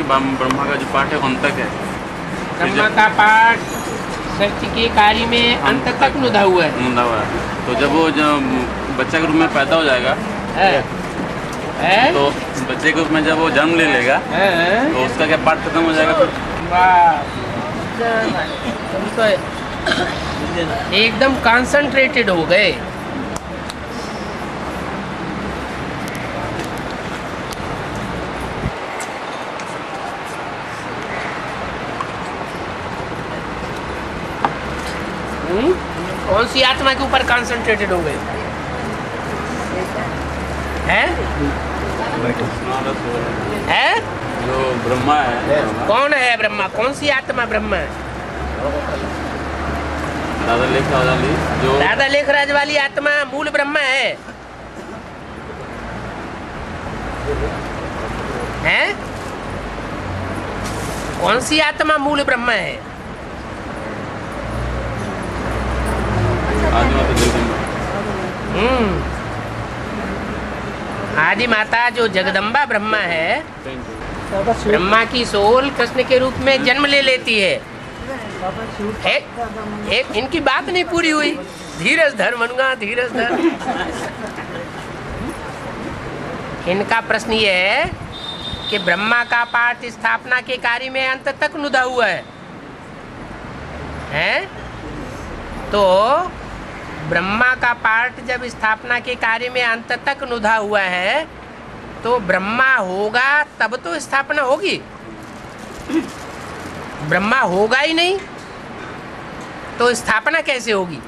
ब्रह्मा का जो पाठ है अंत तक है। ब्रह्मा का पाठ सृष्टि के कार्य में अंत तक नुदा हुआ है। नुदा हुआ है। तो जब वो बच्चा के रूप में पैदा हो जाएगा तो बच्चे के रूप में जब वो जन्म ले लेगा तो उसका क्या पाठ खत्म हो जाएगा फिर? वाह, तुम तो एकदम कंसंट्रेटेड हो गए। कौन सी आत्मा के ऊपर कंसंट्रेटेड हो गए हैं? है जो ब्रह्मा है, कौन है ब्रह्मा? कौन सी आत्मा ब्रह्मा है? दादा लेखराज वाली, जो दादा लेखराज वाली आत्मा मूल ब्रह्मा है। हैं? कौन सी आत्मा मूल ब्रह्मा है? आदि माता जो जगदम्बा ब्रह्मा है, ब्रह्मा की सोल कृष्ण के रूप में जन्म ले लेती है। एक इनकी बात नहीं पूरी हुई। धीरज धर मनुआ, धीरज धर। इनका प्रश्न ये है कि ब्रह्मा का पाठ स्थापना के कार्य में अंत तक नुदा हुआ है, हैं? तो ब्रह्मा का पाठ जब स्थापना के कार्य में अंत तक नुदा हुआ है तो ब्रह्मा होगा तब तो स्थापना होगी। ब्रह्मा होगा ही नहीं तो स्थापना कैसे होगी?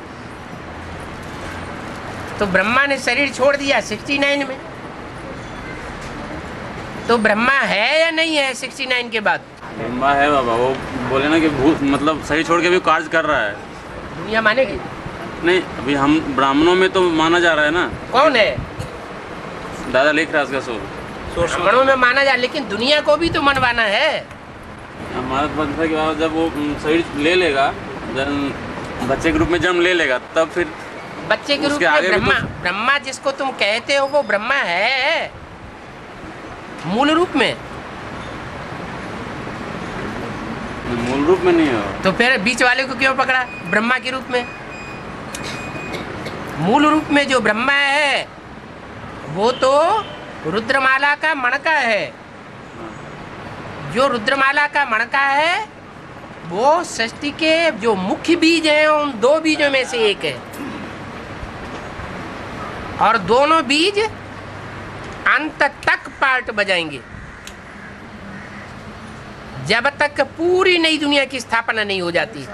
तो ब्रह्मा ने शरीर छोड़ दिया 69 में, तो ब्रह्मा है या नहीं है 69 के बाद? ब्रह्मा है बाबा। वो बोले ना कि भूत मतलब शरीर छोड़ के भी कार्य कर रहा है। दुनिया मानेगी नहीं, अभी हम ब्राह्मणों में तो माना जा रहा है ना। कौन है? दादा लेखराज का सोल ब्राह्मणों में माना जा, लेकिन दुनिया को भी तो मनवाना है। हमारा मतलब है कि जब वो शरीर ले लेगा, बच्चे के रूप में जन्म ले लेगा, तब फिर बच्चे के रूप में ब्रह्मा ब्रह्मा जिसको तुम कहते हो वो ब्रह्मा है मूल रूप में? मूल रूप में नहीं हो तो फिर बीच वाले को क्यों पकड़ा ब्रह्मा के रूप में? मूल रूप में जो ब्रह्मा है वो तो रुद्रमाला का मणका है। जो रुद्रमाला का मणका है वो सृष्टि के जो मुख्य बीज हैं उन 2 बीजों में से एक है, और दोनों बीज अंत तक पार्ट बजाएंगे जब तक पूरी नई दुनिया की स्थापना नहीं हो जाती।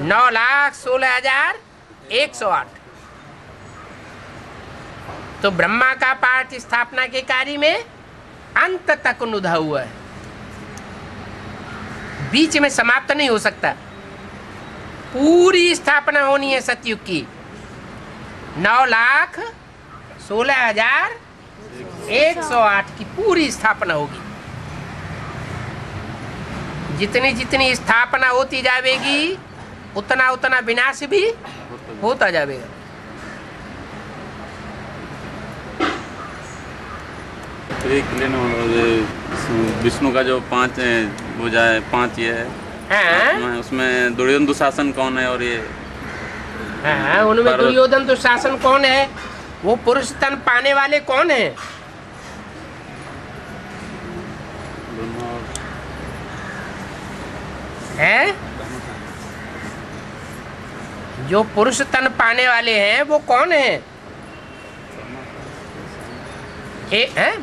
9,16,108। तो ब्रह्मा का पाठ स्थापना के कार्य में अंत तक नुदा हुआ है, बीच में समाप्त नहीं हो सकता। पूरी स्थापना होनी है सतयुग की। 9,16,108 की पूरी स्थापना होगी। जितनी जितनी स्थापना होती जाएगी उतना उतना विनाश भी होता जाएगा। विष्णु का जो 5 वो जाए 5 ये है, हाँ? उसमें दुर्योधन दुशासन कौन है? और ये हाँ, उनमें दुर्योधन दुशासन कौन है? वो पुरुष तन पाने वाले कौन है? हैं? जो पुरुष तन पाने वाले हैं वो कौन है?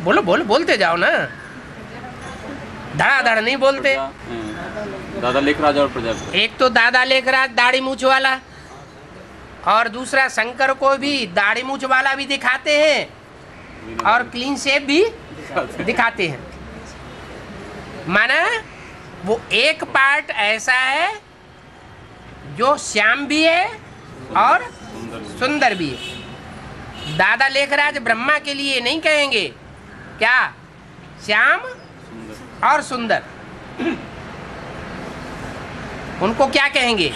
बोलो बोलो, बोलते जाओ ना, धड़ाधड़ नहीं बोलते। दादा लेखराज और प्रजापति। एक तो दादा लेखराज दाढ़ी मूछ वाला, और दूसरा शंकर को भी दाढ़ी मूछ वाला भी दिखाते हैं और क्लीन शेव भी दिखाते हैं। माना वो एक पार्ट ऐसा है जो श्याम भी है और सुंदर भी है। दादा लेखराज ब्रह्मा के लिए नहीं कहेंगे क्या श्याम और सुंदर, उनको क्या कहेंगे?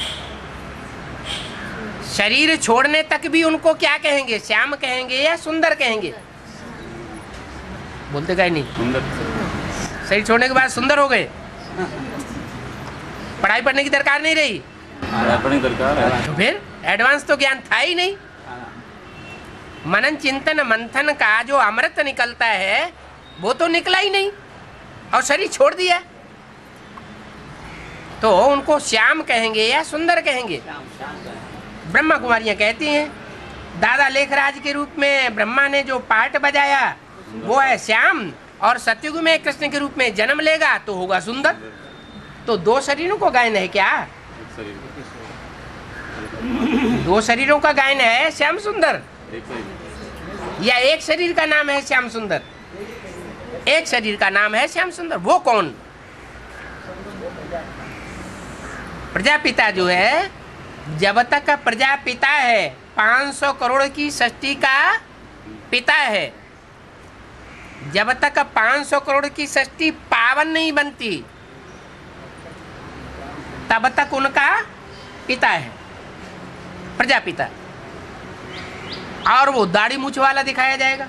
शरीर छोड़ने तक भी उनको क्या कहेंगे? श्याम कहेंगे या सुंदर कहेंगे? बोलते कहीं नहीं। सुंदर। शरीर छोड़ने के बाद सुंदर हो गए, पढ़ाई पढ़ने की दरकार नहीं रही, अपनी दरकार है। तो फिर एडवांस तो ज्ञान था ही नहीं। मनन चिंतन मंथन का जो अमृत निकलता है वो तो निकला ही नहीं, और शरीर छोड़ दिया, तो उनको श्याम कहेंगे या सुंदर कहेंगे? ब्रह्मा कुमारियां कहती हैं दादा लेखराज के रूप में ब्रह्मा ने जो पार्ट बजाया वो है श्याम, और सतयुग में कृष्ण के रूप में जन्म लेगा तो होगा सुंदर। तो दो शरीरों को गायन है क्या? दो शरीरों का गायन है श्याम सुंदर, या एक शरीर का नाम है श्याम सुंदर? एक शरीर का नाम है श्याम सुंदर। वो कौन? प्रजापिता जो है, जब तक प्रजापिता है 500 करोड़ की सृष्टि का पिता है, जब तक 500 करोड़ की सृष्टि पावन नहीं बनती तब तक उनका पिता है प्रजापिता, और वो दाढ़ी मूछ वाला दिखाया जाएगा।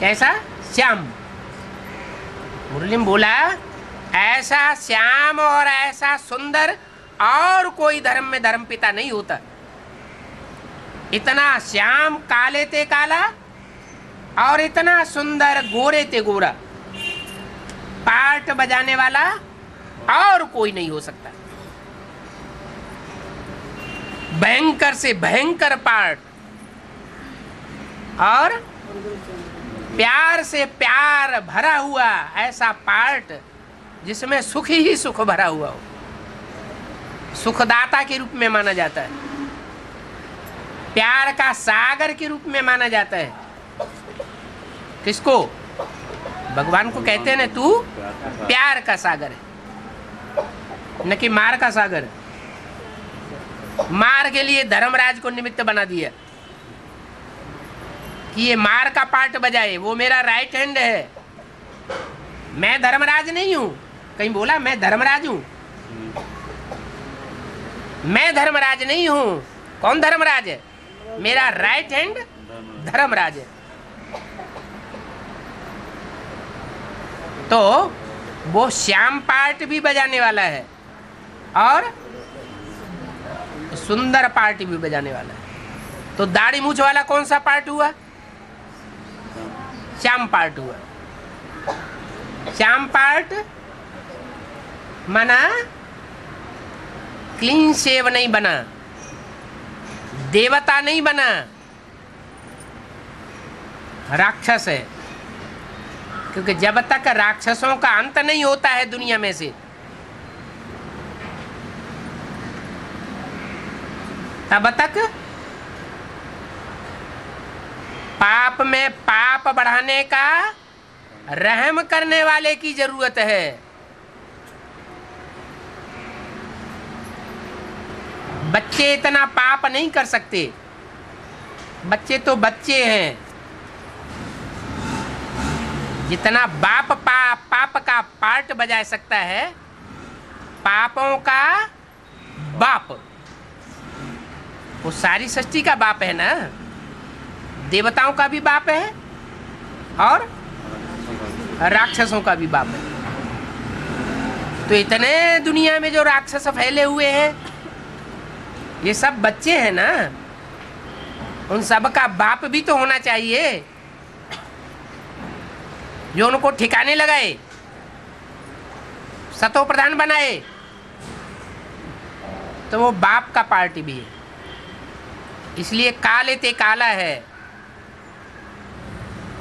कैसा? श्याम। मुरली में बोला ऐसा श्याम और ऐसा सुंदर और कोई धर्म में धर्म पिता नहीं होता। इतना श्याम काले ते काला और इतना सुंदर गोरे ते गोरा, पार्ट बजाने वाला और कोई नहीं हो सकता। भयंकर से भयंकर पार्ट और प्यार से प्यार भरा हुआ ऐसा पार्ट जिसमें सुख ही सुख भरा हुआ हो, सुखदाता के रूप में माना जाता है, प्यार का सागर के रूप में माना जाता है। किसको? भगवान को कहते हैं ना तू प्यार का सागर है, न कि मार का सागर है। मार के लिए धर्मराज को निमित्त बना दिया कि ये मार का पार्ट बजाए, वो मेरा राइट हैंड है, मैं धर्मराज नहीं हूं। कहीं बोला मैं धर्मराज हूं? मैं धर्मराज नहीं हूं। कौन धर्मराज है? मेरा राइट हैंड धर्मराज है। तो वो श्याम पार्ट भी बजाने वाला है और सुंदर पार्ट भी बजाने वाला है। तो दाढ़ी मूछ वाला कौन सा पार्ट हुआ? श्याम पार्ट हुआ। श्याम पार्ट मना क्लीन शेव नहीं बना, देवता नहीं बना, राक्षस है। क्योंकि जब तक राक्षसों का अंत नहीं होता है दुनिया में से, तब तक पाप में पाप बढ़ाने का रहम करने वाले की जरूरत है। बच्चे इतना पाप नहीं कर सकते, बच्चे तो बच्चे हैं। जितना बाप पाप का पार्ट बजा सकता है, पापों का बाप, वो सारी सृष्टि का बाप है ना, देवताओं का भी बाप है और राक्षसों का भी बाप है। तो इतने दुनिया में जो राक्षस फैले हुए हैं, ये सब बच्चे हैं ना, उन सब का बाप भी तो होना चाहिए जो उनको ठिकाने लगाए, सतो प्रधान बनाए। तो वो बाप का पार्ट भी है, इसलिए काले ते काला है।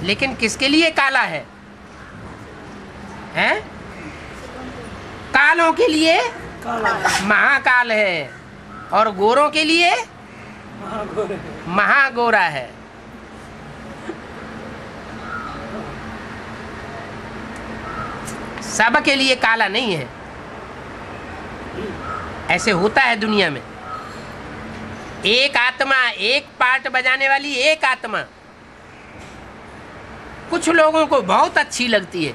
लेकिन किसके लिए काला है? हैं? कालों के लिए महाकाल है और गोरों के लिए महागोरा है। सब के लिए काला नहीं है। ऐसे होता है दुनिया में। एक आत्मा, एक पार्ट बजाने वाली एक आत्मा कुछ लोगों को बहुत अच्छी लगती है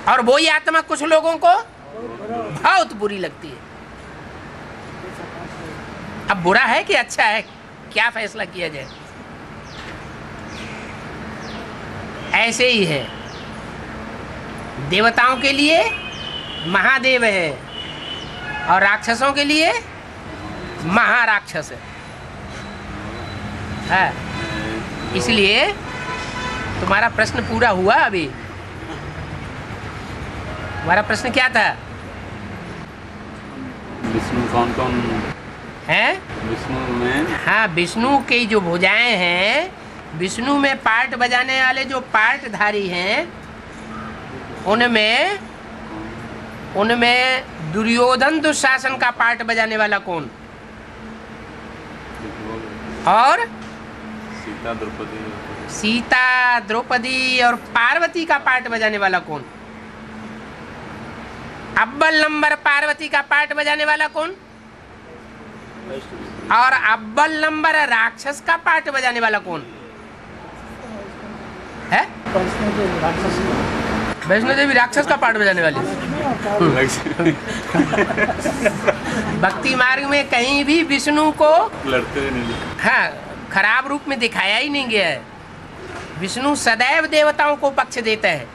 और वही आत्मा कुछ लोगों को बहुत बुरी लगती है। अब बुरा है कि अच्छा है, क्या फैसला किया जाए? ऐसे ही है। देवताओं के लिए महादेव है और राक्षसों के लिए महाराक्षस है। इसलिए तुम्हारा प्रश्न पूरा हुआ। अभी तुम्हारा प्रश्न क्या था? विष्णु कौन कौन है? विष्णु में, हाँ, विष्णु की जो भुजाएं हैं, विष्णु में पार्ट बजाने वाले जो पार्टधारी हैं, उनमें दुर्योधन दुशासन का पार्ट बजाने वाला कौन? और सीता द्रौपदी और पार्वती का पार्ट बजाने वाला कौन? अव्वल नंबर पार्वती का पार्ट बजाने वाला कौन? और अव्वल नंबर राक्षस का पार्ट बजाने वाला कौन है? वैष्णो देवी राक्षस का पार्ट बजाने वाली। भक्ति मार्ग में कहीं भी विष्णु को लड़ते नहीं, हाँ, खराब रूप में दिखाया ही नहीं गया है। विष्णु सदैव देवताओं को पक्ष देता है।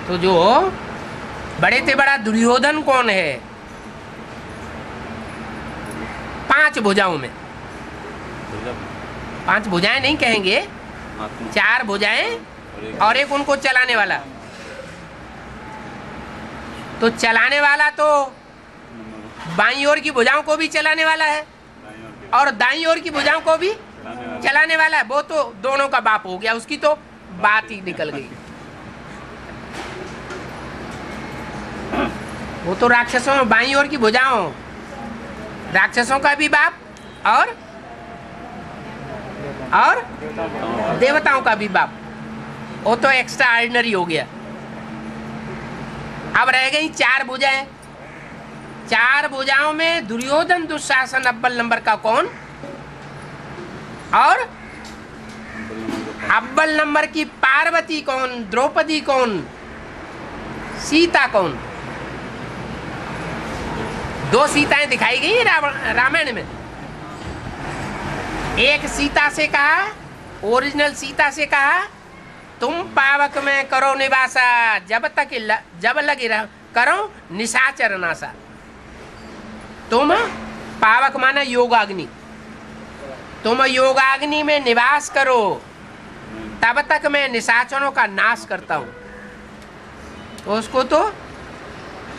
तो जो बड़े से बड़ा दुर्योधन कौन है? 5 भुजाओं में, 5 भुजाएं नहीं कहेंगे, 4 भुजाएं और एक उनको चलाने वाला। तो चलाने वाला तो बाईं ओर की भुजाओं को भी चलाने वाला है और दाईं ओर की भुजाओं को भी चलाने वाला है। वो तो दोनों का बाप हो गया, उसकी तो बात ही निकल गई। वो तो राक्षसों, बाईं ओर की भुजाओं, राक्षसों का भी बाप और देवताओं का भी बाप। वो तो एक्स्ट्रा ऑर्डिनरी हो गया। अब रह गई 4 भुजाएं। 4 भुजाओं में दुर्योधन दुशासन अव्वल नंबर का कौन? और अव्वल नंबर की पार्वती कौन? द्रौपदी कौन? सीता कौन? 2 सीताएं दिखाई गई रामायण में। एक सीता से कहा, ओरिजिनल सीता से कहा, तुम पावक में करो निवासा, जब लगी करो निशाचर नासा। तुम पावक माना योगाग्नि, तुम योगाग्नि में निवास करो, तब तक मैं निशाचरों का नाश करता हूं। तो उसको तो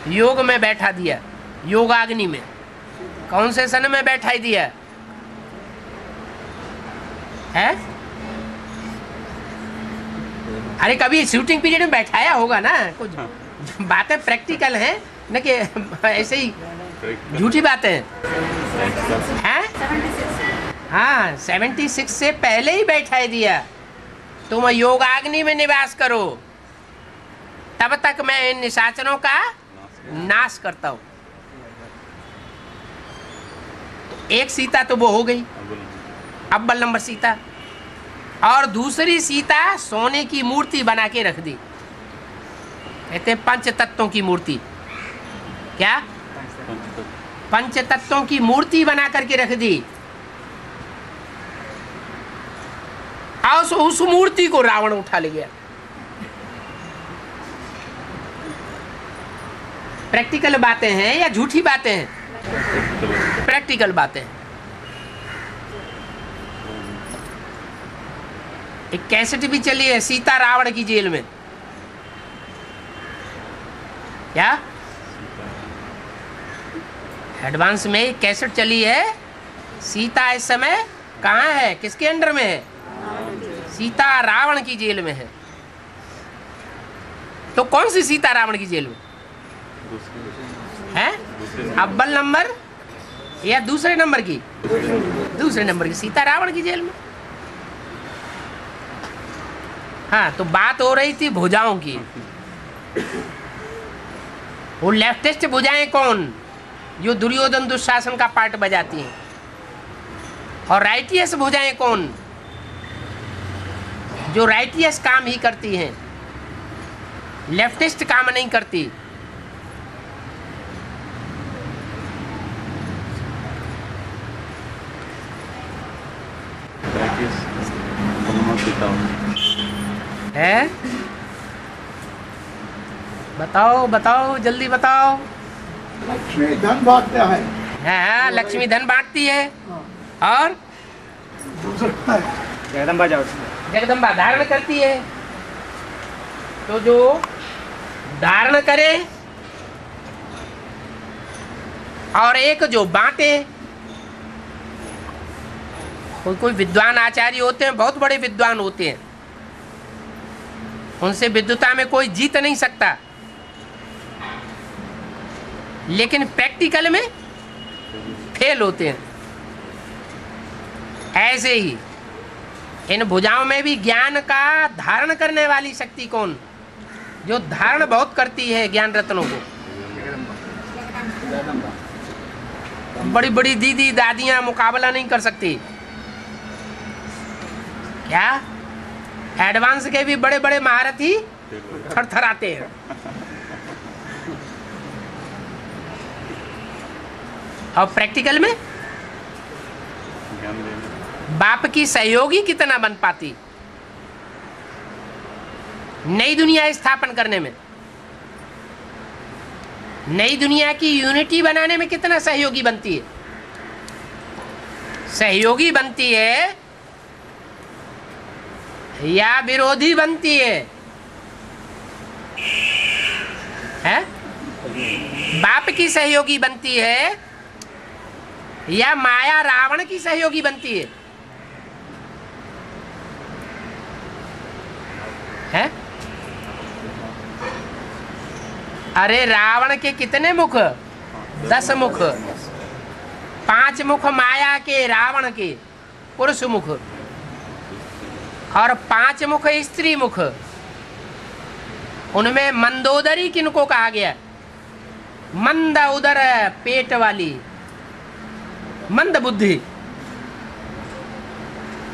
योग में बैठा दिया, योगाग्नि में। कौन से सन में बैठा दिया है? अरे कभी शूटिंग पीरियड में बैठाया होगा ना। कुछ बातें प्रैक्टिकल हैं न कि ऐसे ही झूठी बातें हैं। हाँ, 76 से पहले ही बैठा दिया। तुम योगाग्नि में निवास करो, तब तक मैं इन निशाचरों का नाश करता हूं। तो एक सीता तो वो हो गई, अव्वल नंबर सीता। और दूसरी सीता सोने की मूर्ति बना के रख दी। कहते हैं पंच तत्वों की मूर्ति। क्या? पंच तत्वों की मूर्ति बना करके रख दी। और उस मूर्ति को रावण उठा ले गया। प्रैक्टिकल बातें हैं या झूठी बातें हैं? प्रैक्टिकल बातें हैं। एक कैसेट भी चली है, सीता रावण की जेल में। क्या एडवांस में एक कैसेट चली है, सीता इस समय कहाँ है, किसके अंडर में है? सीता रावण की जेल में है। तो कौन सी सीता रावण की जेल में है? अव्वल नंबर या दूसरे नंबर की? दूसरे नंबर की सीता रावण की जेल में। हाँ, तो बात हो रही थी भुजाओं की। वो लेफ्टिस्ट भुजाएं कौन? जो दुर्योधन दुशासन का पार्ट बजाती हैं। और राइटियस भुजाएं कौन? जो राइटियस काम ही करती हैं, लेफ्टिस्ट काम नहीं करती। है? बताओ बताओ, जल्दी बताओ। लक्ष्मी धन बांटता है। हाँ, लक्ष्मी धन बांटती है। और दूसरा है जगदम्बा जाओ। जगदम्बा धारण करती है। तो जो धारण करे और एक जो बांटे। कोई कोई विद्वान आचार्य होते हैं, बहुत बड़े विद्वान होते हैं, उनसे विद्वता में कोई जीत नहीं सकता, लेकिन प्रैक्टिकल में फेल होते हैं। ऐसे ही इन भुजाओं में भी ज्ञान का धारण करने वाली शक्ति कौन, जो धारण बहुत करती है ज्ञान रत्नों को। बड़ी बड़ी दीदी दादियां मुकाबला नहीं कर सकती। क्या एडवांस के भी बड़े बड़े महारथी थरथराते हैं। और प्रैक्टिकल में बाप की सहयोगी कितना बन पाती, नई दुनिया स्थापन करने में, नई दुनिया की यूनिटी बनाने में कितना सहयोगी बनती है। सहयोगी बनती है या विरोधी बनती है? है? बाप की सहयोगी बनती है या माया रावण की सहयोगी बनती है? है? अरे रावण के कितने मुख? 10 मुख। 5 मुख माया के, रावण के पुरुष मुख, और 5 मुख स्त्री मुख। उनमें मंदोदरी किनको कहा गया? मंद उदर, पेट वाली, मंद बुद्धि।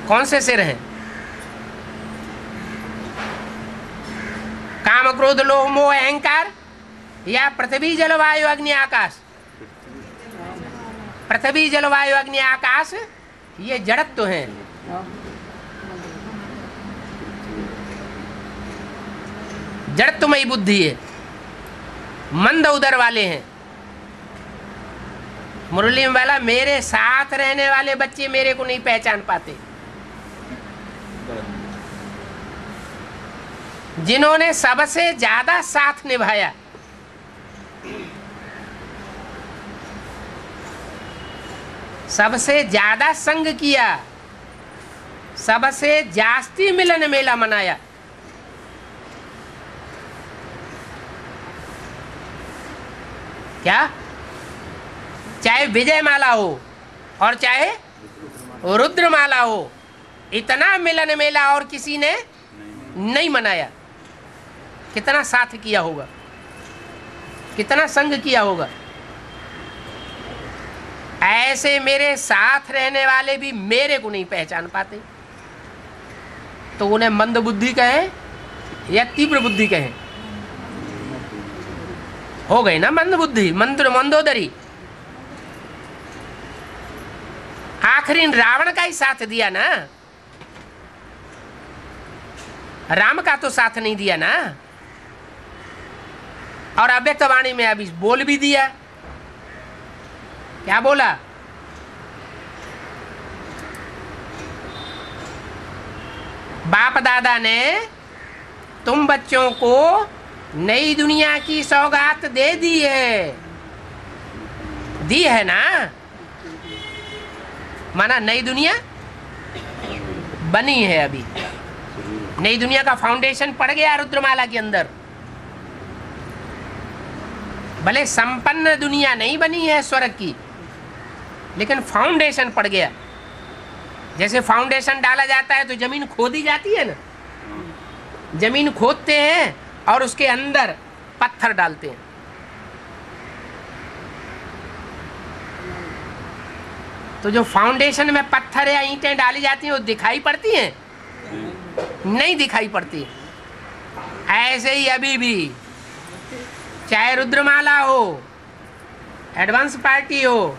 कौन से सिर हैं? काम क्रोध लोभ मोह अहंकार या पृथ्वी जलवायु अग्नि आकाश? पृथ्वी जलवायु अग्नि आकाश ये जड़त्व हैं। जड़त्वमयी बुद्धि है, मंद उदर वाले हैं। मुरली में वाला, मेरे साथ रहने वाले बच्चे मेरे को नहीं पहचान पाते। जिन्होंने सबसे ज्यादा साथ निभाया, सबसे ज्यादा संग किया, सबसे जास्ती मिलन मेला मनाया, क्या? चाहे विजयमाला हो और चाहे रुद्रमाला हो, इतना मिलन मेला और किसी ने नहीं मनाया। कितना साथ किया होगा, कितना संग किया होगा। ऐसे मेरे साथ रहने वाले भी मेरे को नहीं पहचान पाते, तो उन्हें मंद बुद्धि कहें या तीव्र बुद्धि कहें? हो गई ना मंद बुद्धि, मंदोदरी। आखिरी रावण का ही साथ दिया ना, राम का तो साथ नहीं दिया ना। और अव्यक्त वाणी में अभी बोल भी दिया। क्या बोला? बाप दादा ने तुम बच्चों को नई दुनिया की सौगात दे दी है ना। माना नई दुनिया बनी है, अभी नई दुनिया का फाउंडेशन पड़ गया रुद्रमाला के अंदर। भले संपन्न दुनिया नहीं बनी है स्वर्ग की, लेकिन फाउंडेशन पड़ गया। जैसे फाउंडेशन डाला जाता है तो जमीन खोदी जाती है ना, जमीन खोदते हैं और उसके अंदर पत्थर डालते हैं। तो जो फाउंडेशन में पत्थर या ईंटें डाली जाती हैं वो दिखाई पड़ती हैं? नहीं दिखाई पड़ती। ऐसे ही अभी भी चाहे रुद्रमाला हो, एडवांस पार्टी हो,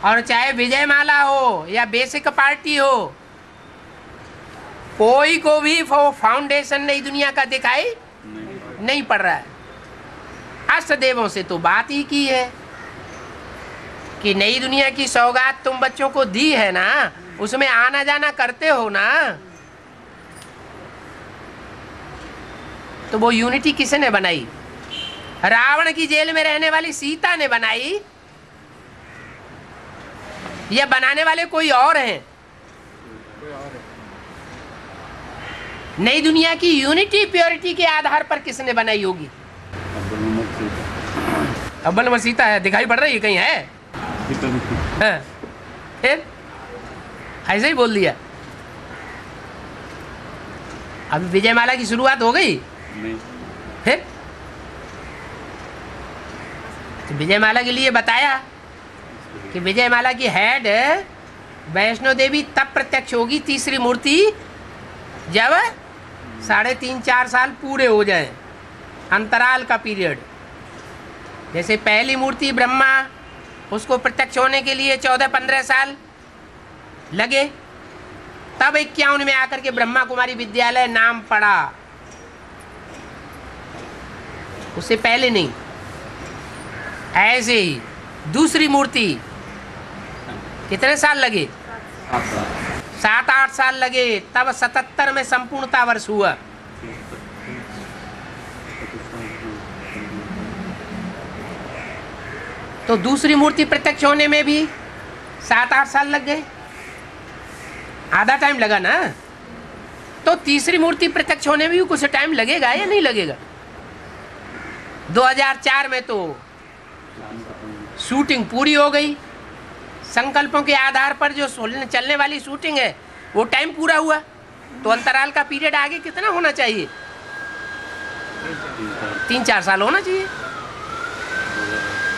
और चाहे विजयमाला हो या बेसिक पार्टी हो, कोई को भी वो फाउंडेशन नई दुनिया का दिखाई नहीं। नहीं पड़ रहा है। अष्ट देवों से तो बात ही की है कि नई दुनिया की सौगात तुम बच्चों को दी है ना, उसमें आना जाना करते हो ना, तो वो यूनिटी किसने बनाई? रावण की जेल में रहने वाली सीता ने बनाई या बनाने वाले कोई और हैं? नई दुनिया की यूनिटी प्योरिटी के आधार पर किसने बनाई होगी? अव्वल नंबर सीता है, दिखाई पड़ रही है कहीं है? हाँ, फिर ऐसे ही बोल दिया। अभी विजयमाला की शुरुआत हो गई। नहीं। फिर तो विजयमाला के लिए बताया कि विजयमाला की हेड वैष्णो देवी तब प्रत्यक्ष होगी तीसरी मूर्ति जब 3.5-4 साल पूरे हो जाए, अंतराल का पीरियड। जैसे पहली मूर्ति ब्रह्मा, उसको प्रत्यक्ष होने के लिए 14-15 साल लगे, तब 51 में आकर के ब्रह्मा कुमारी विद्यालय नाम पड़ा, उससे पहले नहीं। ऐसे ही दूसरी मूर्ति कितने साल लगे? 7-8 साल लगे, तब 77 में संपूर्णता वर्ष हुआ। तो दूसरी मूर्ति प्रत्यक्ष होने में भी 7-8 साल लग गए, आधा टाइम लगा ना। तो तीसरी मूर्ति प्रत्यक्ष होने में भी कुछ टाइम लगेगा या नहीं लगेगा? 2004 में तो शूटिंग पूरी हो गई, संकल्पों के आधार पर जो चलने वाली शूटिंग है वो टाइम पूरा हुआ, तो अंतराल का पीरियड आगे कितना होना चाहिए? 3-4 साल होना चाहिए।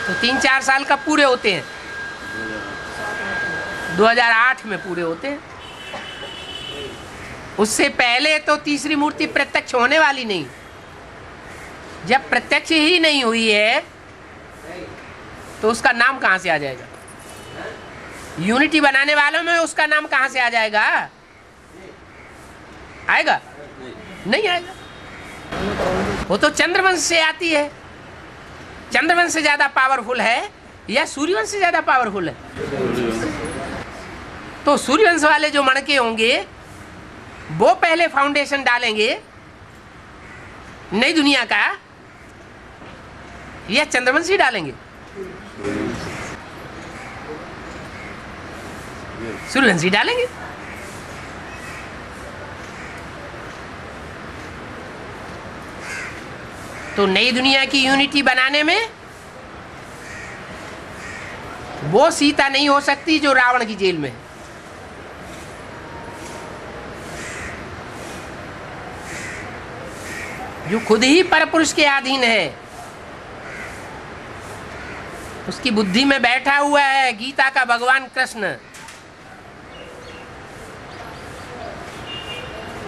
तो 3-4 साल कब पूरे होते हैं? 2008 में पूरे होते हैं। उससे पहले तो तीसरी मूर्ति प्रत्यक्ष होने वाली नहीं। जब प्रत्यक्ष ही नहीं हुई है तो उसका नाम कहां से आ जाएगा? यूनिटी बनाने वालों में उसका नाम कहां से आ जाएगा? आएगा? नहीं आएगा। वो तो चंद्रवंश से आती है। चंद्रवंश से ज्यादा पावरफुल है या सूर्यवंश से ज्यादा पावरफुल है? तो सूर्यवंश वाले जो मणके होंगे वो पहले फाउंडेशन डालेंगे नई दुनिया का, या चंद्रवंशी डालेंगे? सूर्यवंशी डालेंगे। तो नई दुनिया की यूनिटी बनाने में वो सीता नहीं हो सकती जो रावण की जेल में है। जो खुद ही परपुरुष के अधीन है, उसकी बुद्धि में बैठा हुआ है गीता का भगवान कृष्ण।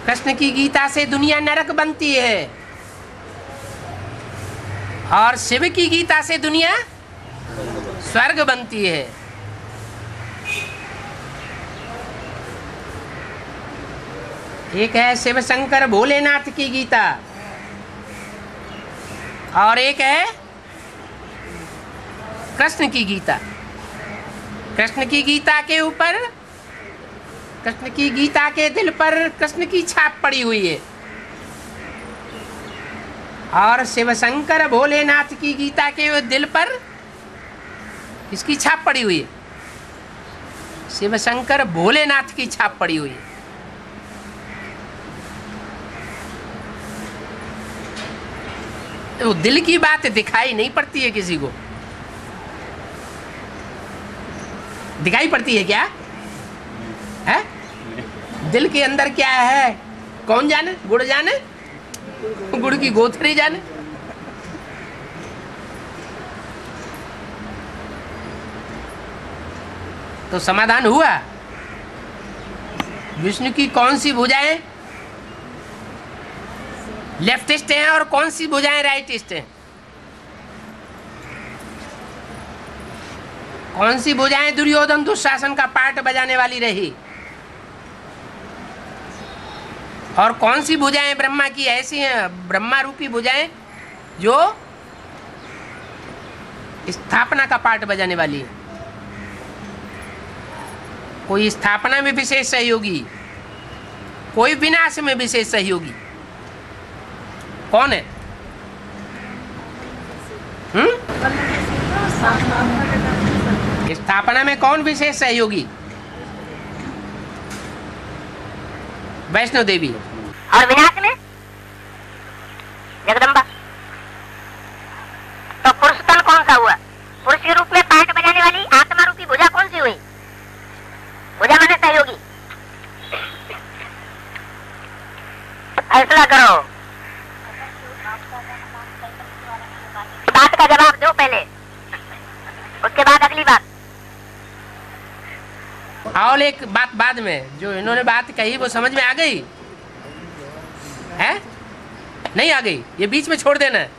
कृष्ण की गीता से दुनिया नरक बनती है और शिव की गीता से दुनिया स्वर्ग बनती है। एक है शिव शंकर भोलेनाथ की गीता और एक है कृष्ण की गीता। कृष्ण की गीता के ऊपर, कृष्ण की गीता के दिल पर कृष्ण की छाप पड़ी हुई है और शिव शंकर भोलेनाथ की गीता के दिल पर किसकी छाप पड़ी हुई है? शिव शंकर भोलेनाथ की छाप पड़ी हुई है। तो दिल की बात दिखाई नहीं पड़ती है किसी को। दिखाई पड़ती है क्या है? दिल के अंदर क्या है कौन जाने? गुड़ जाने, गुड़ की गोथरी जाने। तो समाधान हुआ। विष्णु की कौन सी भुजाएं लेफ्टिस्ट हैं और कौन सी भुजाएं राइटिस्ट हैं? कौन सी भुजाएं दुर्योधन दुशासन का पार्ट बजाने वाली रही और कौन सी भुजाएं ब्रह्मा की ऐसी हैं, ब्रह्मा रूपी भुजाएं जो स्थापना का पार्ट बजाने वाली है। कोई स्थापना में विशेष सहयोगी, कोई विनाश में विशेष सहयोगी। कौन है? स्थापना में कौन विशेष सहयोगी? वैष्णो देवी। और विनाश में जगदम्बा। तो पुरुष तन कौन सा हुआ? पुरुष के रूप में पार्ट बजाने वाली आत्मा रूपी भुजा कौन सी हुई? भुजा माने सहयोगी। फैसला करो, बात का जवाब दो पहले, उसके बाद अगली बात। और एक बात बाद में, जो इन्होंने बात कही वो समझ में आ गई है? नहीं आ गई? ये बीच में छोड़ देना है।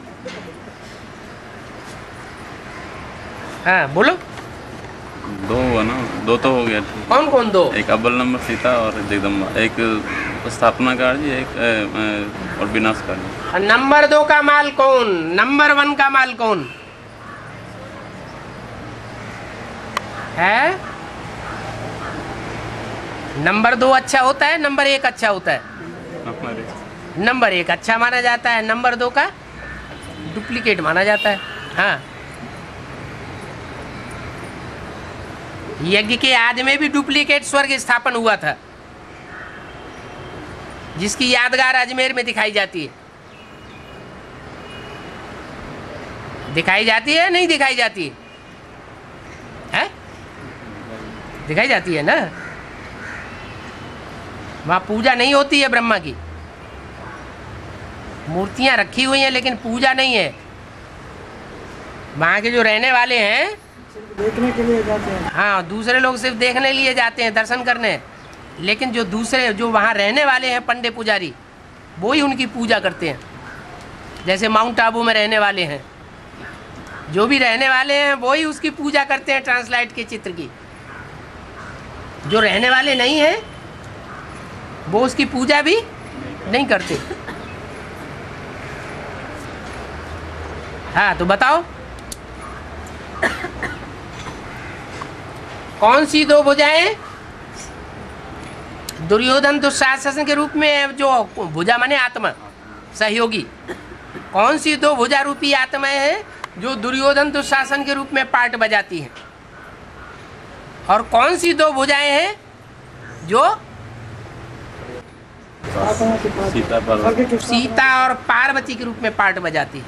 हाँ बोलो। दो हुआ ना, दो तो हो गया। कौन कौन दो? एक अव्वल नंबर सीता और जगदम्बा, एक स्थापना कार्य, एक और विनाश कार्य। नंबर 2 का माल कौन? नंबर 1 का माल कौन है? नंबर 2 अच्छा होता है, नंबर 1 अच्छा होता है? नंबर 1 अच्छा माना जाता है, नंबर 2 का डुप्लीकेट माना जाता है। हाँ, यज्ञ के आदि में भी डुप्लीकेट स्वर्ग स्थापन हुआ था, जिसकी यादगार अजमेर में दिखाई जाती है। दिखाई जाती है नहीं दिखाई जाती है? दिखाई जाती है ना। वहाँ पूजा नहीं होती है ब्रह्मा की, मूर्तियाँ रखी हुई हैं लेकिन पूजा नहीं है। वहाँ के जो रहने वाले हैं देखने के लिए जाते हैं। हाँ, दूसरे लोग सिर्फ देखने लिए जाते हैं, दर्शन करने, लेकिन जो दूसरे जो वहाँ रहने वाले हैं पंडे पुजारी, वो ही उनकी पूजा करते हैं। जैसे माउंट आबू में रहने वाले हैं, जो भी रहने वाले हैं वो ही उसकी पूजा करते हैं, ट्रांसलाइट के चित्र की। जो रहने वाले नहीं हैं वो उसकी पूजा भी नहीं करते। हाँ तो बताओ, कौन सी दो भुजाएं दुर्योधन दुशासन के रूप में, जो भुजा माने आत्मा सहयोगी, कौन सी दो भुजा रूपी आत्माएं हैं जो दुर्योधन दुशासन के रूप में पार्ट बजाती हैं? और कौन सी दो भुजाएं हैं जो सीता और पार्वती के रूप में पार्ट बजाती है?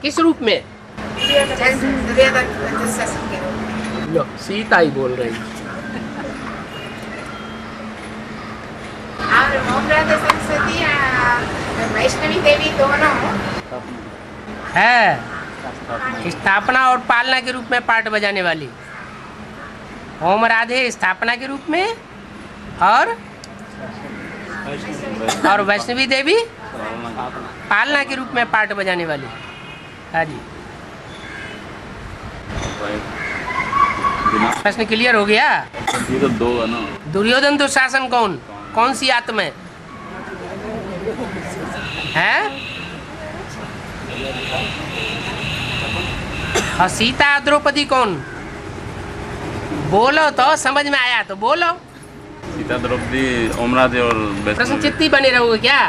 किस रूप में? लो, सीता ही बोल रही वैष्णवी देवी दोनों है, स्थापना और पालना के रूप में पार्ट बजाने वाली। ओम राधे स्थापना के रूप में और वैष्णवी देवी पालना के रूप में पार्ट बजाने वाली। हाँ जी, प्रश्न क्लियर हो गया? ये तो दो है ना। दुर्योधन दुशासन कौन सी आत्मा है? और सीता द्रौपदी कौन? बोलो तो, समझ में आया तो बोलो। सीता द्रौपदी ओम राधे और प्रसन्न चित्ती बने रहोगे क्या?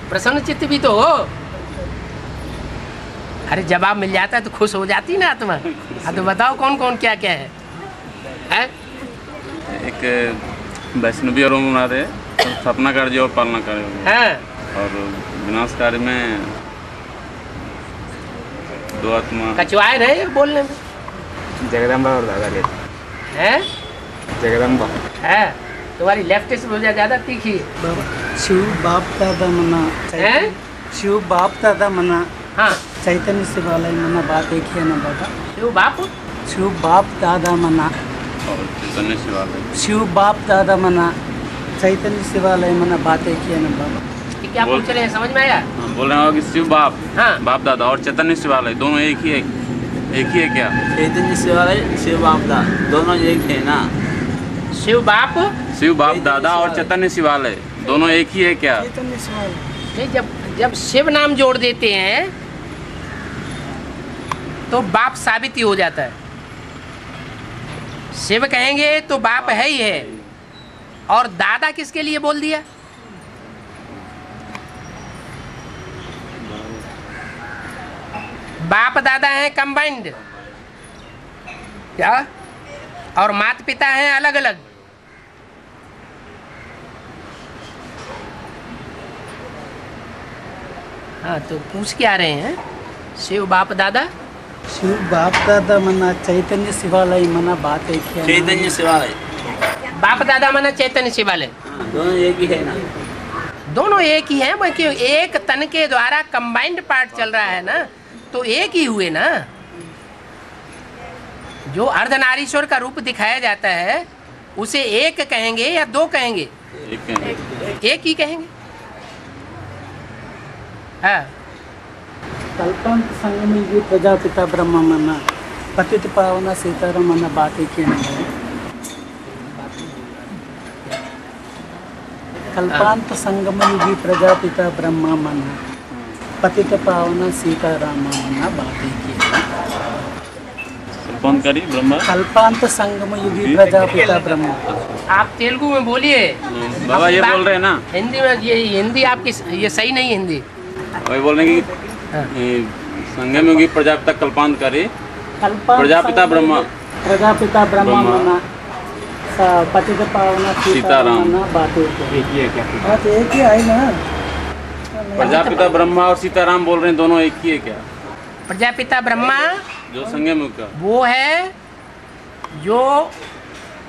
प्रसन्न चित्त भी तो हो। अरे जवाब मिल जाता है तो खुश हो जाती ना आत्मा। हाँ तो बताओ कौन कौन क्या क्या है? एक वैष्णवी और ओम राधे, स्थापना कार्य और पालना कार्य। हाँ, और विनाश कार्य में दो आत्मा। कचवाए रहे बोलने में। जगदम्बा और दादा के हैं? जगदम्बा है, तुम्हारी लेफ्ट से बोल ज़्यादा तीखी है। शिव बाप दादा मना हैं? शिव बाप दादा मना हाँ, चैतन्य शिवालय मना बात एक ही है ना बाबा। शिव बाप शिव बाप दादा मना और चैतन्य शिवालय। शिव बाप दादा मना चैतन्य शिवालय मना बात एक ही है ना बाबा। ये क्या पूछ रहे हैं, समझ में आया? हाँ, बोल रहे हो कि शिव बाप, हाँ। बाप दादा और चैतन्य शिवालय दोनों एक ही है क्या? चैतन्य शिवालय शिव बाप दादा दोनों एक है ना। शिव बाप शिव बाप दादा और चैतन्य शिवालय दोनों एक ही है क्या? चैतन्य शिवालय। नहीं, जब शिव नाम जोड़ देते हैं तो बाप साबित ही हो जाता है। शिव कहेंगे तो बाप है ही है। और दादा किसके लिए बोल दिया? बाप दादा हैं कंबाइंड क्या, और माता पिता हैं अलग अलग। हाँ, तो पूछ के आ रहे हैं शिव बाप दादा। शिव बाप दादा मना चैतन्य शिवालय मना बात एक ही है ना। चैतन्य शिवालय बाप दादा मना चैतन्य शिवालय, दोनों एक ही है ना। दोनों एक ही हैं, बल्कि एक तन के द्वारा कंबाइंड पार्ट चल रहा है ना, तो एक ही हुए ना। जो अर्धनारीश्वर का रूप दिखाया जाता है उसे एक कहेंगे या दो कहेंगे? एक ही कहेंगे। हाँ, कल्पांत संगम युगी प्रजापिता ब्रह्म मना पतित पावना सीताराम मना बात एक ही है ना। कल्पांत संगम युगी प्रजापिता ब्रह्म मना पतित पावना सीताराम मना बात एक ही है। कौन करी ब्रह्मा? कल्पांत संगम युगी प्रजापिता ब्रह्म। आप तेलुगु में बोलिए। बाबा ये बोल रहे हैं ना हिंदी में, ये हिंदी आपकी ये सही नहीं है हिंदी। वही बोल रहे हैं कि संगम योगी प्रजापिता कल्पांत करी प्रजापिता ब्रह्मा प्रजापिता ब्रह्म मना पतित पावना सीताराम मना बात एक ही है। बात एक ही आई ना। प्रजापिता ब्रह्मा और सीताराम बोल रहे हैं, दोनों एक ही है क्या? प्रजापिता ब्रह्मा जो संगम युग का वो है जो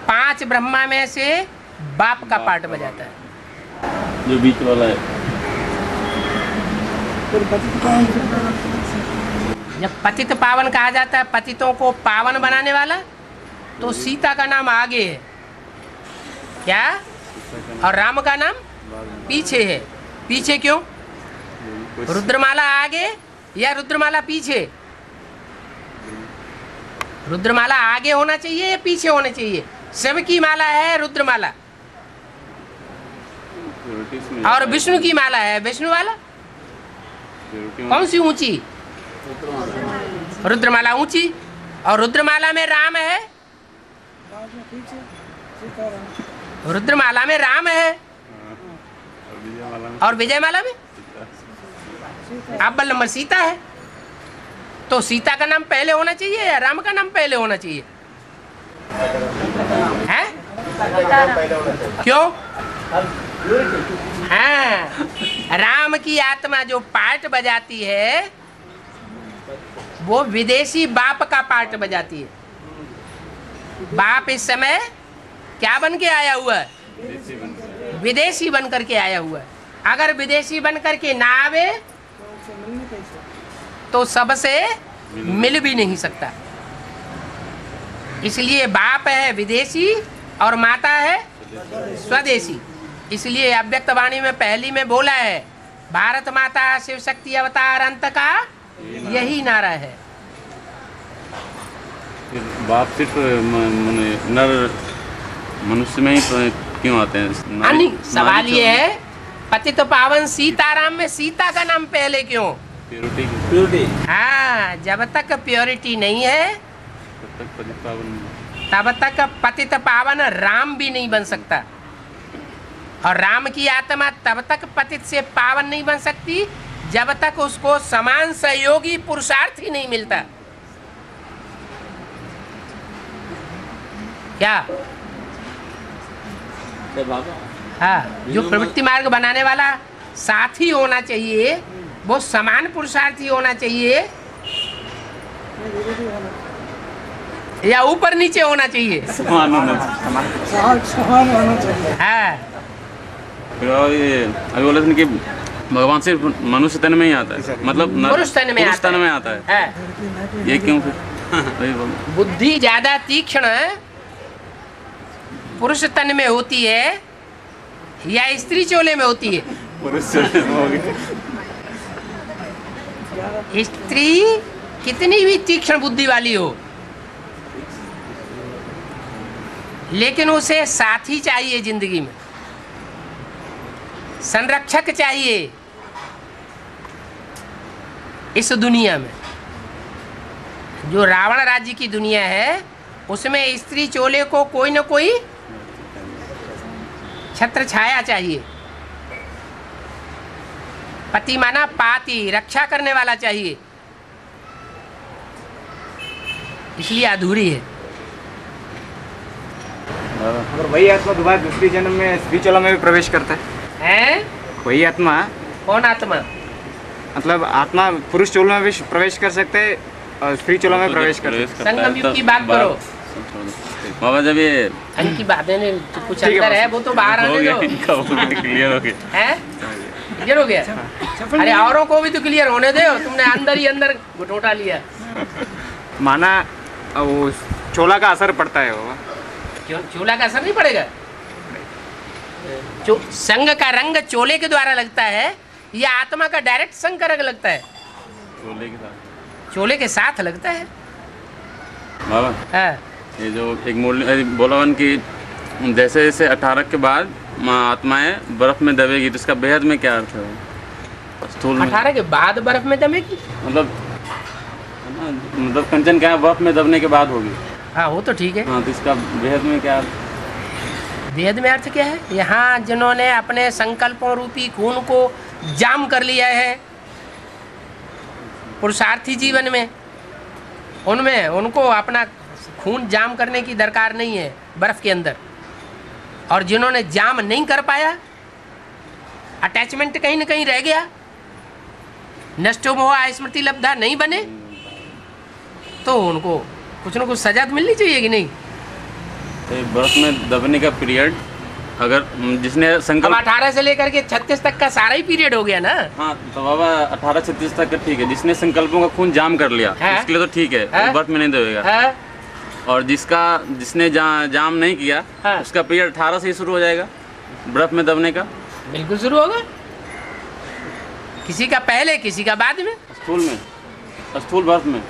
5 ब्रह्मा में से बाप का पार्ट बजाता है, जो बीच वाला है। फिर पतित पावन जब पतित पावन कहा जाता है, पतितों को पावन बनाने वाला, तो सीता का नाम आगे है क्या, और राम का नाम पीछे है। पीछे क्यों? रुद्रमाला आगे या रुद्रमाला पीछे? रुद्रमाला आगे होना चाहिए या पीछे होना चाहिए? शिव की माला है रुद्रमाला, और विष्णु की माला है विष्णु वाला। कौन सी ऊंची? रुद्रमाला ऊंची, और रुद्रमाला में राम है। रुद्रमाला में राम है, और विजयमाला में अव्वल नंबर सीता है। तो सीता का नाम पहले होना चाहिए या राम का नाम पहले होना चाहिए? है क्यों? हाँ, राम की आत्मा जो पार्ट बजाती है वो विदेशी बाप का पार्ट बजाती है। बाप इस समय क्या बन के आया हुआ है? विदेशी बन करके आया हुआ है। अगर विदेशी बन करके ना आवे तो सबसे मिल भी नहीं सकता। इसलिए बाप है विदेशी और माता है स्वदेशी। इसलिए अव्यक्त वाणी में पहली में बोला है, भारत माता शिव शक्ति अवतार अंत का यही नारा है। बाप सिर्फ नर मनुष्य में ही क्यों आते हैं? अन्य सवाल ये है, पतित पावन सीताराम में सीता का नाम पहले क्यों? प्योरिटी। हाँ, जब तक प्योरिटी नहीं है तब तक पतित पावन राम भी नहीं बन सकता, और राम की आत्मा तब तक पतित से पावन नहीं बन सकती जब तक उसको समान सहयोगी पुरुषार्थ ही नहीं मिलता। क्या? हाँ, जो प्रवृत्ति मार्ग बनाने वाला साथी होना चाहिए वो समान पुरुषार्थी होना चाहिए या ऊपर नीचे होना चाहिए? समान होना चाहिए। हाँ, ये अभी बोले थे कि भगवान सिर्फ मनुष्य तन में ही आता है, मतलब पुरुष तन में आता है। हाँ। ये क्यों फिर? वही बोलो। बुद्धि ज्यादा तीक्ष्ण पुरुष तन में होती है या स्त्री चोले में होती है? स्त्री कितनी भी तीक्ष्ण बुद्धि वाली हो, लेकिन उसे साथी चाहिए जिंदगी में, संरक्षक चाहिए इस दुनिया में। जो रावण राज्य की दुनिया है उसमें स्त्री चोले को कोई न कोई छत्र छाया चाहिए, पति माना पाती, रक्षा करने वाला चाहिए, इसलिए अधूरी है। अगर वही आत्मा दोबारा दूसरी जन्म में स्त्री चोला में भी प्रवेश करता है, वही आत्मा, कौन आत्मा? मतलब आत्मा पुरुष चोला में भी प्रवेश कर सकते हैं और स्त्री चोला में प्रवेश कर सकते हैं। संगम युग की बात करो। बाबा जब ये इनकी बातें ने कुछ अंदर है, वो तो बाहर आने दो। क्लियर हो गया हैं? क्लियर हो गया? अरे औरों को भी तो क्लियर होने दो, तुमने अंदर ही अंदर घुटोटा लिया। माना वो चोला का असर पड़ता है वो। क्यों चोला का असर नहीं पड़ेगा? संग का रंग चोले के द्वारा लगता है या आत्मा का डायरेक्ट संग का रंग लगता है? चोले के साथ लगता है बाबा। हाँ। ये जो एक बोला वन की जैसे जैसे 18 के बाद आत्माएं बर्फ में दबेगी, तो इसका बेहद में क्या अर्थ है? स्थूल 18 के बाद बर्फ में दबेगी, मतलब कंचन क्या है, बर्फ में दबने के बाद होगी। हाँ वो तो ठीक है। हाँ, तो इसका बेहद में क्या अर्थ? वेद में अर्थ क्या है? यहाँ जिन्होंने अपने संकल्पों रूपी खून को जाम कर लिया है पुरुषार्थी जीवन में, उनमें उनको अपना खून जाम करने की दरकार नहीं है बर्फ के अंदर। और जिन्होंने जाम नहीं कर पाया, अटैचमेंट कहीं न कहीं रह गया, नष्टो मोह स्मृति लब्धा नहीं बने, तो उनको कुछ न कुछ सजा तो मिलनी चाहिए कि नहीं? तो बर्फ में दबने का पीरियड अगर जिसने संकल्प 18 से लेकर के 36 तक का सारा ही पीरियड हो गया ना। हाँ तो बाबा 18-36 तक का ठीक है, जिसने संकल्पों का खून जाम कर लिया उसके लिए तो ठीक है, वो बर्फ में नहीं दबेगा। और जिसने जाम नहीं किया उसका पीरियड 18 से ही शुरू हो जाएगा बर्फ में दबने का। बिल्कुल शुरू होगा, किसी का पहले किसी का बाद में, स्थूल बर्फ में।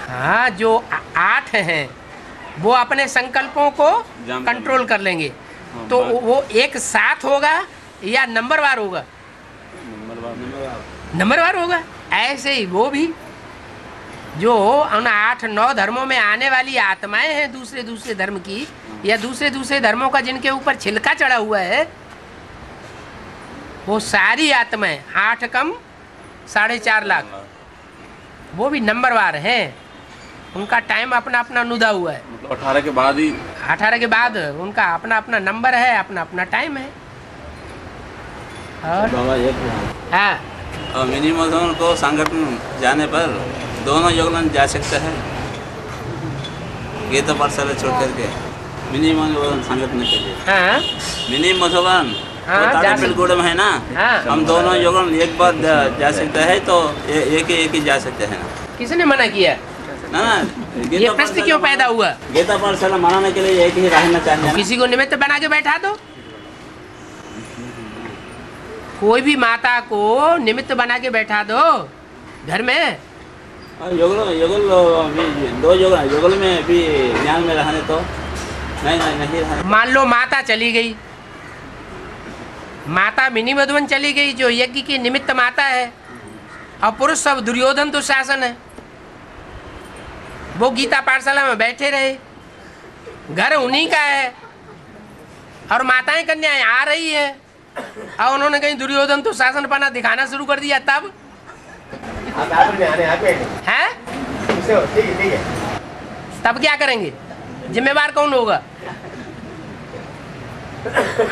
हाँ, जो 8 हैं वो अपने संकल्पों को कंट्रोल कर लेंगे। तो वो एक साथ होगा या नंबरवार होगा? नंबरवार होगा। ऐसे ही वो भी जो उन 8-9 धर्मों में आने वाली आत्माएं हैं दूसरे धर्म की, या दूसरे धर्मों का जिनके ऊपर छिलका चढ़ा हुआ है, वो सारी आत्माएं 8 कम 4.5 लाख, वो भी नंबरवार हैं। उनका टाइम अपना अपना नुदा हुआ है। 18 के बाद ही 18 के बाद उनका अपना अपना नंबर है, अपना अपना टाइम है। और हाँ, मिनिमम को संगठन जाने पर दोनों योगदान जा सकता है। गीता पाठशाला छोड़ करके मिनिमम संगठन के लिए। हाँ, मिनी मधुबन बिलगुड़ में है ना। हाँ, हम दोनों योगदान एक बार जा सकता है, तो एक ही जा सकते हैं ना। किसने मना किया ना? ये प्रश्न क्यों पैदा हुआ? गीता पाठशाला मनाने के लिए एक ही रहना चाहिए। किसी को निमित्त बना के बैठा दो, कोई भी माता को निमित्त बना के बैठा दो घर में। युगल में भी ज्ञान में रहने तो नहीं रहने। मान लो माता चली गई, माता मिनी मधुबन चली गई जो यज्ञ की निमित्त माता है, और पुरुष सब दुर्योधन दुशासन है, वो गीता पाठशाला में बैठे रहे, घर उन्हीं का है, और माताएं कन्याएं आ रही है, और उन्होंने कहीं दुर्योधन तो शासन पना दिखाना शुरू कर दिया, तब है तब क्या करेंगे? जिम्मेवार कौन होगा?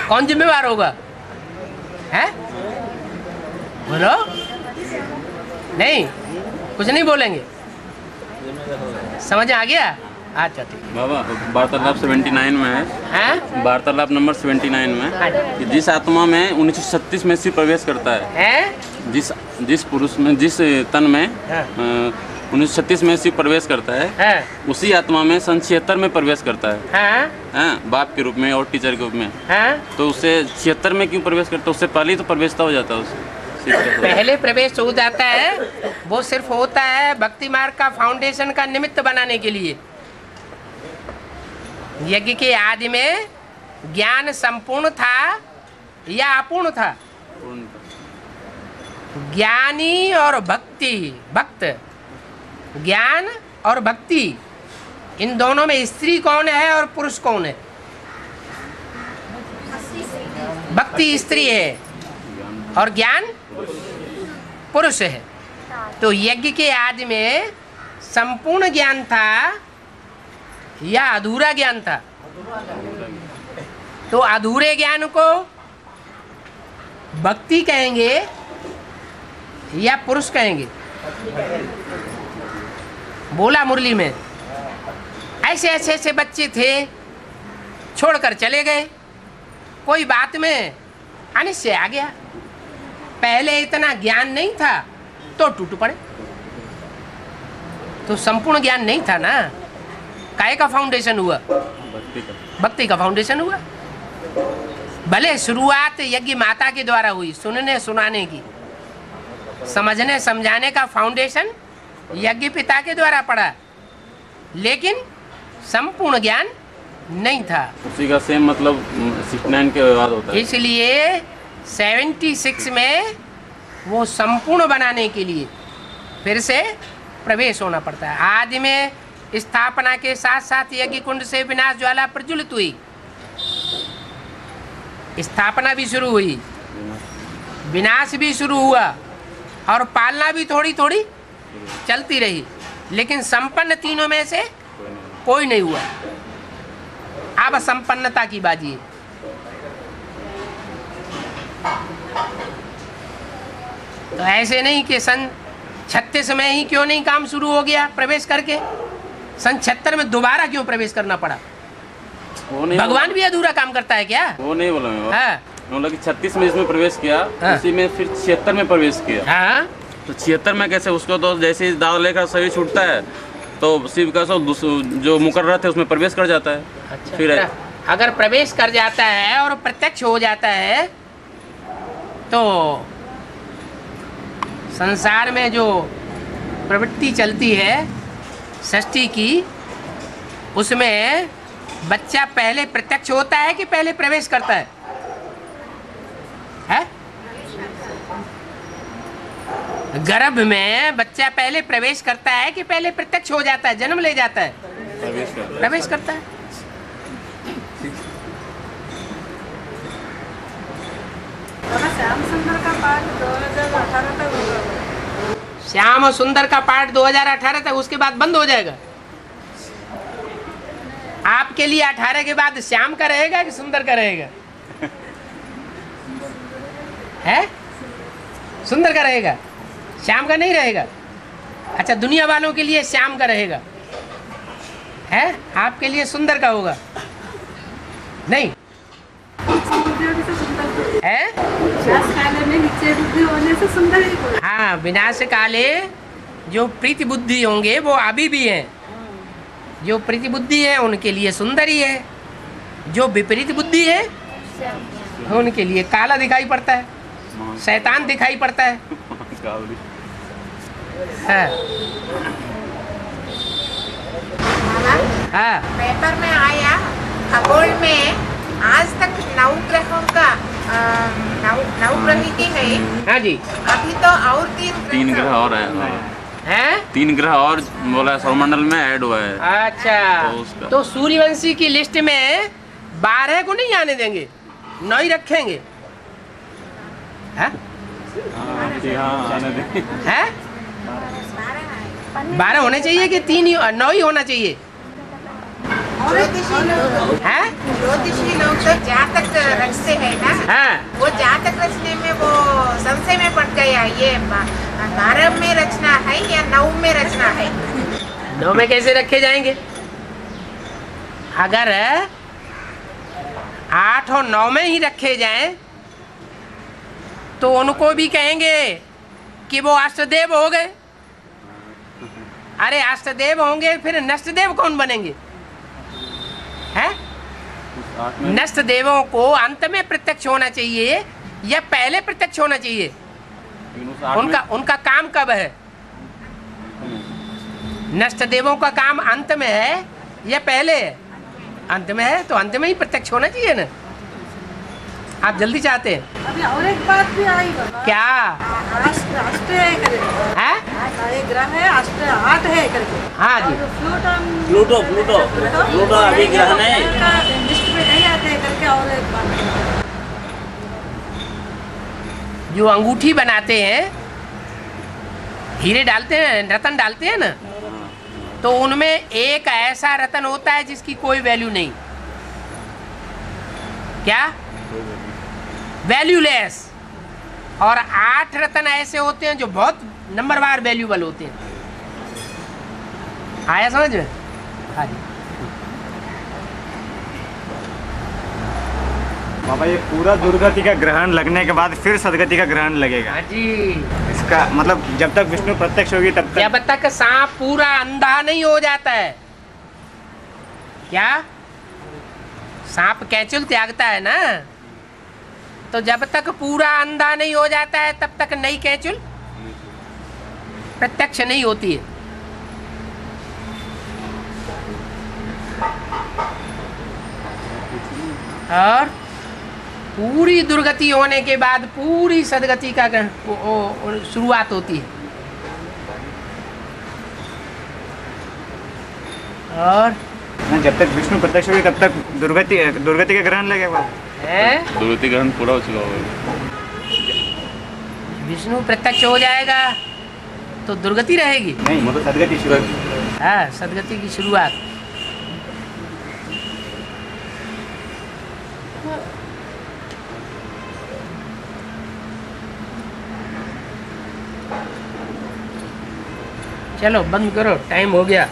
कौन जिम्मेवार होगा? है बोलो। नहीं, कुछ नहीं बोलेंगे, समझ आ गया? अच्छा ठीक बाबा। वार्तालाप 79 में है, वार्तालाप नंबर 79 में कि जिस आत्मा में 1936 में शिव प्रवेश करता है, जिस पुरुष में, जिस तन में 1936 में शिव प्रवेश करता है, उसी आत्मा में सन 76 में प्रवेश करता है, बाप के रूप में और टीचर के रूप में। तो उससे 76 में क्यों प्रवेश करता है? उससे पहले ही तो प्रवेशता हो जाता है उससे। पहले प्रवेश हो जाता है, वो सिर्फ होता है भक्ति मार्ग का फाउंडेशन का निमित्त बनाने के लिए। यज्ञ के आदि में ज्ञान संपूर्ण था या अपूर्ण था? ज्ञानी और भक्त, ज्ञान और भक्ति, इन दोनों में स्त्री कौन है और पुरुष कौन है? भक्ति स्त्री है और ज्ञान पुरुष है। तो यज्ञ के आदि में संपूर्ण ज्ञान था या अधूरा ज्ञान था? तो अधूरे ज्ञान को भक्ति कहेंगे या पुरुष कहेंगे? बोला मुरली में ऐसे ऐसे ऐसे बच्चे थे, छोड़कर चले गए, कोई बात में अनिश्चय आ गया, पहले इतना ज्ञान नहीं था तो टूट पड़े। तो संपूर्ण ज्ञान नहीं था ना, काय का फाउंडेशन हुआ? भक्ति का फाउंडेशन हुआ। भले शुरुआत यज्ञ माता के द्वारा हुई, सुनने सुनाने की, समझने समझाने का फाउंडेशन यज्ञ पिता के द्वारा पड़ा, लेकिन संपूर्ण ज्ञान नहीं था। उसी का सेम मतलब 69 के बाद होता है। इसलिए 76 में वो संपूर्ण बनाने के लिए फिर से प्रवेश होना पड़ता है। आदि में स्थापना के साथ साथ यज्ञ कुंड से विनाश ज्वाला प्रज्वलित हुई, स्थापना भी शुरू हुई, विनाश भी शुरू हुआ और पालना भी थोड़ी थोड़ी चलती रही, लेकिन संपन्न तीनों में से कोई नहीं हुआ। अब संपन्नता की बाजी है। तो ऐसे नहीं कि सन 36 में ही क्यों नहीं काम शुरू हो गया प्रवेश करके, सन 76 में दोबारा क्यों प्रवेश करना पड़ा? भगवान भी अधूरा काम करता है क्या? वो नहीं बोला मैं। हाँ। मतलब कि 36 में इसमें प्रवेश किया, हाँ। उसी में फिर 76 में प्रवेश किया। हाँ। तो 76 में कैसे? उसको तो जैसे ही दाव लेकर शरीर छूटता है तो शिव का जो मुकर्रर थे उसमें प्रवेश कर जाता है। अच्छा, फिर अगर प्रवेश कर जाता है और प्रत्यक्ष हो जाता है तो संसार में जो प्रवृत्ति चलती है सृष्टि की, उसमें बच्चा पहले प्रत्यक्ष होता है कि पहले प्रवेश करता है? गर्भ में बच्चा पहले प्रवेश करता है कि पहले प्रत्यक्ष हो जाता है, जन्म ले जाता है? प्रवेश करता है। श्याम सुंदर का पाठ 2018 तक होगा। श्याम सुंदर का पाठ 2018 तक, उसके बाद बंद हो जाएगा। आपके लिए 18 के बाद श्याम का रहेगा कि सुंदर का रहेगा? है? सुंदर का रहेगा, श्याम का नहीं रहेगा। अच्छा, दुनिया वालों के लिए श्याम का रहेगा, है? आपके लिए सुंदर का होगा? नहीं है? हाँ, विनाश काले जो प्रीति बुद्धि होंगे वो अभी भी हैं। जो प्रीति बुद्धि है उनके लिए सुंदर ही है, जो विपरीत बुद्धि है उनके लिए काला दिखाई पड़ता है, शैतान दिखाई पड़ता है। हाँ। हाँ। पेपर में आया खगोल में आज तक 9 ग्रहों का 9 ग्रह ही है। हाँ जी। अभी तो और 3 ग्रह और है। 3 ग्रह और बोला सौरमंडल में ऐड हुआ है। अच्छा, तो सूर्यवंशी की लिस्ट में 12 को नहीं आने देंगे, 9 ही रखेंगे। है? 12 होने चाहिए कि 9 ही होना चाहिए? ज्योतिषी लोग तो जातक रचते हैं ना। हाँ। वो जातक रचने में वो संशय में पड़ गया, ये 12 में रचना है या 9 में रचना है? 9 में कैसे रखे जाएंगे? अगर 8 और 9 में ही रखे जाएं तो उनको भी कहेंगे कि वो अष्टदेव हो गए। अरे अष्टदेव होंगे फिर नष्टदेव कौन बनेंगे? है? नष्ट देवों को अंत में प्रत्यक्ष होना चाहिए या पहले प्रत्यक्ष होना चाहिए? उनका काम कब है? नष्ट देवों का काम अंत में है या पहले है? अंत में है तो अंत में ही प्रत्यक्ष होना चाहिए ना। आप जल्दी चाहते हैं। अभी और एक बात भी आई बाबा। क्या अष्ट है करके है? एक ग्रह है अष्ट 8 है करके। हाँ जी। प्लूटो प्लूटो प्लूटो अभी ग्रह नहीं लिस्ट में नहीं आते हैं करके और एक बात। जो अंगूठी बनाते हैं, हीरे डालते हैं, रतन डालते हैं ना, तो उनमें एक ऐसा रतन होता है जिसकी कोई वैल्यू नहीं। क्या? वैल्यूलेस। और 8 रतन ऐसे होते हैं जो बहुत नंबरवार वैल्यूबल होते हैं। आया समझ में? हाँ जी। बाबा ये पूरा दुर्गति का ग्रहण लगने के बाद फिर सदगति का ग्रहण लगेगा। हाँ जी। इसका मतलब जब तक विष्णु प्रत्यक्ष होगी तब तक। जब तक सांप पूरा अंधा नहीं हो जाता है। क्या? सांप कैंचुल त्यागता है ना, तो जब तक पूरा अंधा नहीं हो जाता है तब तक नई कैंचुल प्रत्यक्ष नहीं होती है। और पूरी दुर्गति होने के बाद पूरी सदगति का शुरुआत होती है। और जब तक विष्णु प्रत्यक्ष होगी तब तक दुर्गति का ग्रहण लगेगा। दुर्गति ग्रहण पूरा हो चुका होगा। विष्णु प्रत्यक्ष हो जाएगा तो दुर्गति रहेगी नहीं, मतलब सदगति शुरू। हाँ, सदगति की शुरुआत। चलो बंद करो, टाइम हो गया।